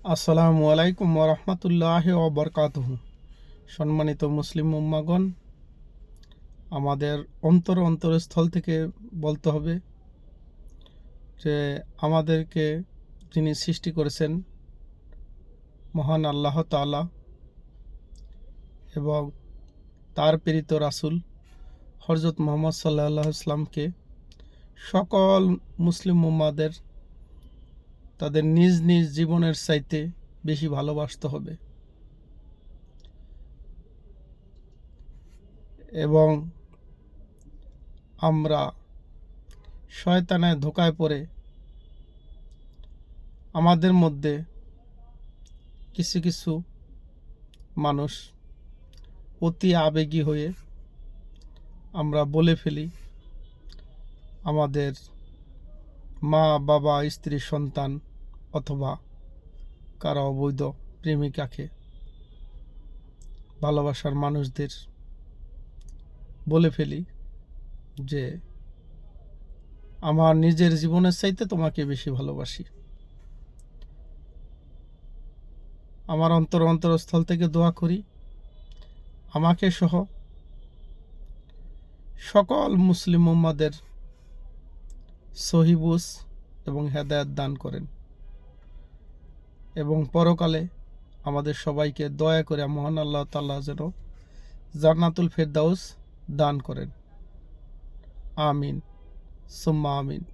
আসসালামু আলাইকুম ওরহমতুল্লাহ ওবরকাতুহু। সম্মানিত মুসলিম উম্মাগণ, আমাদের অন্তরস্থল থেকে বলতে হবে যে আমাদেরকে যিনি সৃষ্টি করেছেন মহান আল্লাহ তাআলা এবং তার প্রেরিত রাসূল হযরত মুহাম্মদ সাল্লাল্লাহু আলাইহি ওয়াসাল্লামকে সকল মুসলিম উম্মাদের তাদের নিজ নিজ জীবনের চাইতে বেশি ভালোবাসতে হবে এবং আমরা শয়তানের ধোঁকায় পড়ে আমাদের মধ্যে কিছু কিছু মানুষ অতি আবেগী হয়ে আমরা বলে ফেলি আমাদের মা বাবা স্ত্রী সন্তান অথবা কারো অবৈধ প্রেমিকাকে ভালোবাসার মানুষদের বলে ফেলি যে আমার নিজের জীবনের চাইতে তোমাকে বেশি ভালোবাসি। আমার অন্তরস্থল থেকে দোয়া করি আমাকে সহ সকল মুসলিম উম্মাদের সহিহ বুঝ এবং হেদায়েত দান করেন এবং পরকালে আমাদের সবাইকে দয়া করে মহান আল্লাহ তাআলা যেন জান্নাতুল ফেরদাউস দান করেন। আমিন সুম্মা আমিন।